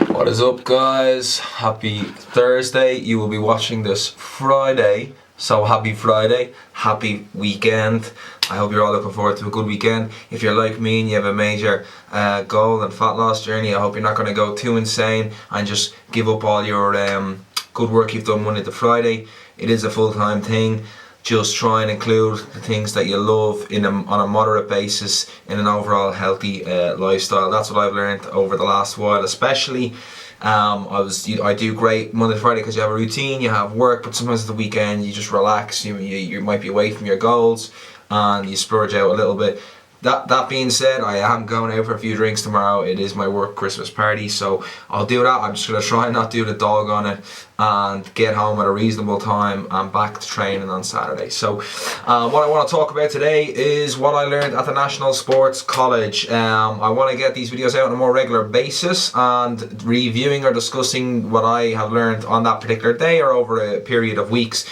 What is up, guys? Happy Thursday. You will be watching this Friday, so happy Friday, happy weekend. I hope you're all looking forward to a good weekend. If you're like me and you have a major goal and fat loss journey, I hope you're not going to go too insane and just give up all your good work you've done Monday to Friday. It is a full-time thing. Just try and include the things that you love on a moderate basis in an overall healthy lifestyle. That's what I've learned over the last while, especially. I do great Monday to Friday because you have a routine, you have work, but sometimes at the weekend you just relax. You might be away from your goals and you splurge out a little bit. That being said, I am going out for a few drinks tomorrow. It is my work Christmas party, so I'll do that. I'm just going to try and not do the dog on it and get home at a reasonable time and back to training on Saturday. So what I want to talk about today is what I learned at the National Sports College. I want to get these videos out on a more regular basis and reviewing or discussing what I have learned on that particular day or over a period of weeks.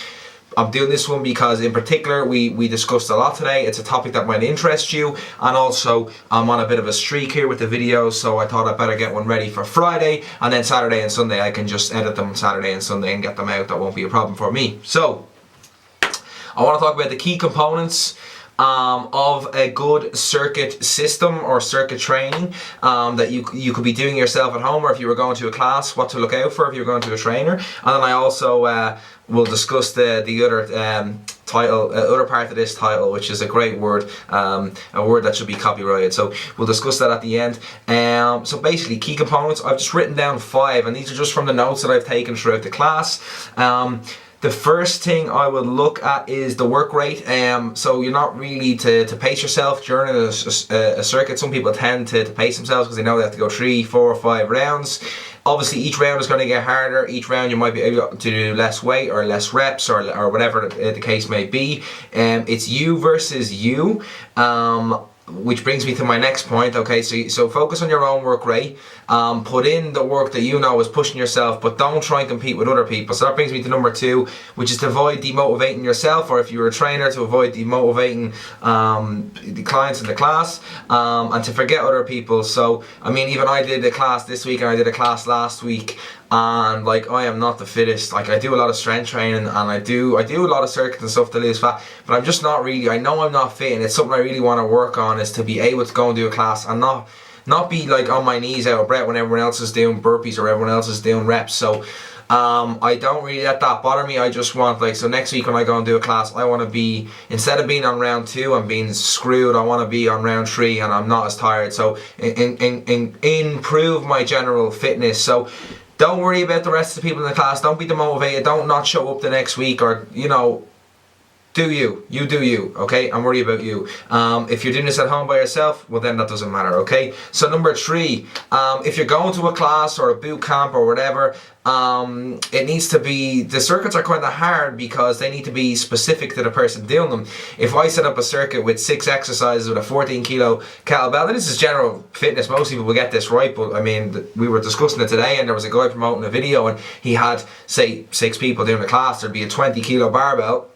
I'm doing this one because in particular we discussed a lot today. It's a topic that might interest you, and also I'm on a bit of a streak here with the videos, so I thought I'd better get one ready for Friday, and then Saturday and Sunday I can just edit them Saturday and Sunday and get them out. That won't be a problem for me. So I want to talk about the key components of a good circuit system or circuit training that you could be doing yourself at home, or if you were going to a class, what to look out for if you're going to a trainer. And then I also will discuss the other title, other part of this title, which is a great word, a word that should be copyrighted. So we'll discuss that at the end. So basically, key components, I've just written down 5, and these are just from the notes that I've taken throughout the class. The first thing I would look at is the work rate. So you're not really to pace yourself during a circuit. Some people tend to pace themselves because they know they have to go 3, 4, 5 rounds. Obviously each round is going to get harder. Each round you might be able to do less weight or less reps or whatever the case may be. It's you versus you. Which brings me to my next point. Okay, so focus on your own work rate. Put in the work that you know is pushing yourself, but don't try and compete with other people. So that brings me to number 2, which is to avoid demotivating yourself, or if you're a trainer, to avoid demotivating the clients in the class, and to forget other people. So I mean, even I did a class this week and I did a class last week, and like, I am not the fittest. Like, I do a lot of strength training and I do a lot of circuits and stuff to lose fat, but I'm just not really, I know I'm not fit, and it's something I really want to work on, is to be able to go and do a class and not be like on my knees out of breath when everyone else is doing burpees or everyone else is doing reps. So I don't really let that bother me. I just want, like, so next week when I go and do a class, I want to be, instead of being on round 2 and being screwed, I want to be on round 3 and I'm not as tired. So improve my general fitness. So don't worry about the rest of the people in the class. Don't be demotivated. Don't not show up the next week, or, you know, do you do you, okay? I'm worried about you. If you're doing this at home by yourself, well then that doesn't matter, okay? So number 3, if you're going to a class or a boot camp or whatever, it needs to be, the circuits are kind of hard because they need to be specific to the person doing them. If I set up a circuit with 6 exercises with a 14 kilo kettlebell, and this is general fitness, most people will get this right, but I mean, we were discussing it today and there was a guy promoting a video and he had, say, 6 people doing a class. There'd be a 20 kilo barbell.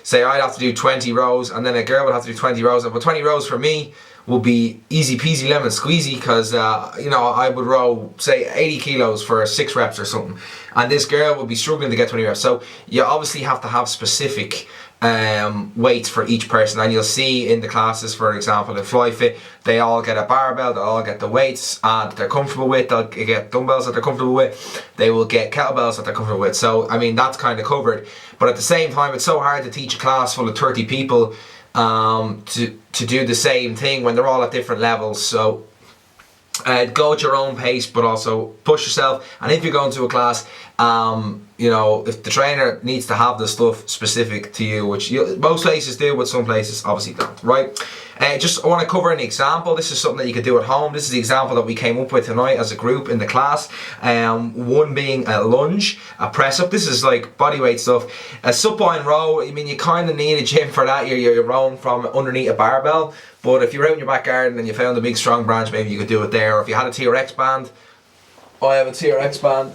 Say I'd have to do 20 rows, and then a girl would have to do 20 rows. But 20 rows for me would be easy peasy lemon squeezy, because you know, I would row, say, 80 kilos for 6 reps or something, and this girl would be struggling to get 20 reps. So you obviously have to have specific weights for each person, and you'll see in the classes, for example, in FlyFit, they all get a barbell, they all get the weights that they're comfortable with, they'll get dumbbells that they're comfortable with, they will get kettlebells that they're comfortable with. So I mean, that's kind of covered. But at the same time, it's so hard to teach a class full of 30 people to do the same thing when they're all at different levels. So go at your own pace, but also push yourself. And if you're going to a class, you know, if the trainer needs to have the stuff specific to you, which most places do, but some places obviously don't, right? Just I want to cover an example. This is something that you could do at home. This is the example that we came up with tonight as a group in the class. One being a lunge, a press up. This is like bodyweight stuff. A supine row, I mean, you kind of need a gym for that. You're rowing from underneath a barbell. But if you're out in your back garden and you found a big strong branch, maybe you could do it there. Or if you had a TRX band, I have a TRX band.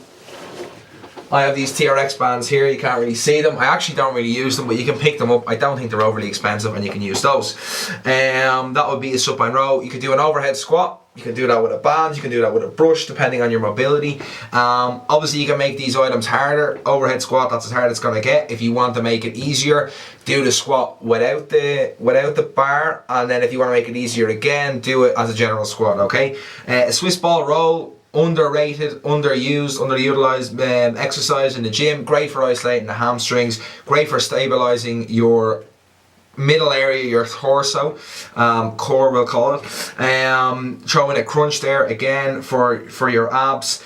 I have these TRX bands here, you can't really see them. I actually don't really use them, but you can pick them up. I don't think they're overly expensive and you can use those. That would be a supine row. You could do an overhead squat. You can do that with a band, you can do that with a brush, depending on your mobility. Obviously you can make these items harder. Overhead squat, that's as hard as it's gonna get. If you want to make it easier, do the squat without the bar, and then if you want to make it easier again, do it as a general squat, okay? A Swiss ball roll, underrated, underused, underutilized exercise in the gym. Great for isolating the hamstrings, great for stabilizing your middle area, your torso, core we'll call it. Throw in a crunch there again for your abs.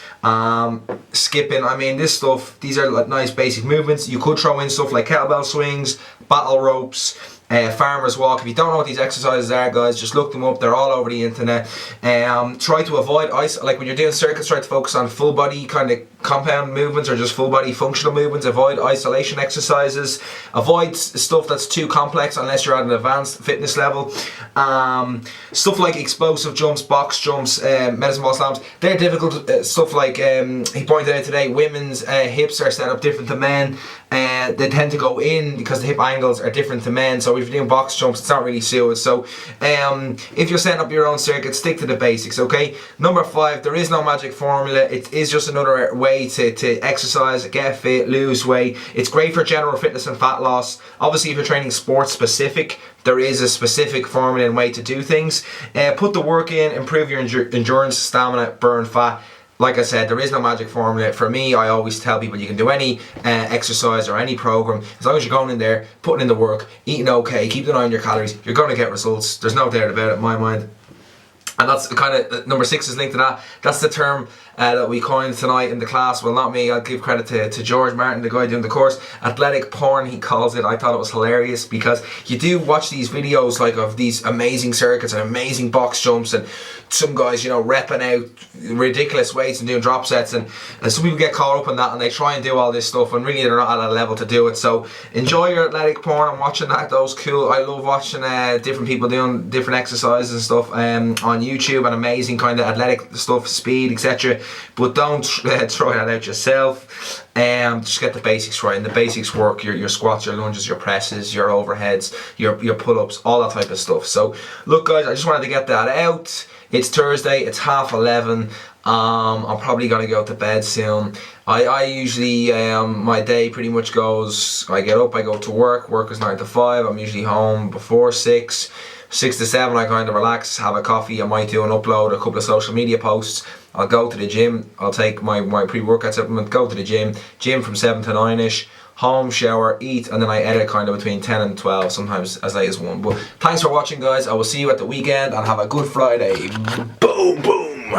Skipping, I mean this stuff, these are like nice basic movements. You could throw in stuff like kettlebell swings, battle ropes, farmer's walk. If you don't know what these exercises are, guys, just look them up. They're all over the internet. Try to avoid like when you're doing circuits, try to focus on full body kind of compound movements or just full body functional movements. Avoid isolation exercises. Avoid stuff that's too complex unless you're at an advanced fitness level. Stuff like explosive jumps, box jumps, medicine ball slams, they're difficult. Stuff like he pointed out today, women's hips are set up different to men. They tend to go in because the hip angles are different to men. So if you're doing box jumps, it's not really suited. So if you're setting up your own circuit, stick to the basics, okay? Number 5, there is no magic formula. It is just another way to exercise, get fit, lose weight. It's great for general fitness and fat loss. Obviously, if you're training sports specific, there is a specific formula and way to do things. Put the work in, improve your endurance, stamina, burn fat. Like I said, there is no magic formula. For me, I always tell people you can do any exercise or any program. As long as you're going in there, putting in the work, eating okay, keeping an eye on your calories, you're going to get results. There's no doubt about it in my mind. And that's kind of, number 6 is linked to that. That's the term that we coined tonight in the class. Well, not me, I'll give credit to George Martin, the guy doing the course. Athletic porn, he calls it. I thought it was hilarious because you do watch these videos like of these amazing circuits and amazing box jumps, and some guys, you know, repping out ridiculous weights and doing drop sets, and some people get caught up in that and they try and do all this stuff and really they're not at a level to do it. So enjoy your athletic porn and watching that. That was cool. I love watching different people doing different exercises and stuff on YouTube, and amazing kind of athletic stuff, speed, etc. But don't try that out yourself. Just get the basics right, and the basics work your squats, your lunges, your presses, your overheads, your pull-ups, all that type of stuff. So look guys, I just wanted to get that out. It's Thursday, it's 11:30. I'm probably gonna go to bed soon. I usually my day pretty much goes, I get up, I go to work is 9 to 5. I'm usually home before 6 to 7. I kind of relax, have a coffee. I might do an upload, a couple of social media posts. I'll go to the gym, I'll take my pre-workout supplement, go to the gym from 7 to 9ish, home, shower, eat, and then I edit kind of between 10 and 12, sometimes as late as 1. But thanks for watching guys, I will see you at the weekend and have a good Friday. Boom, boom.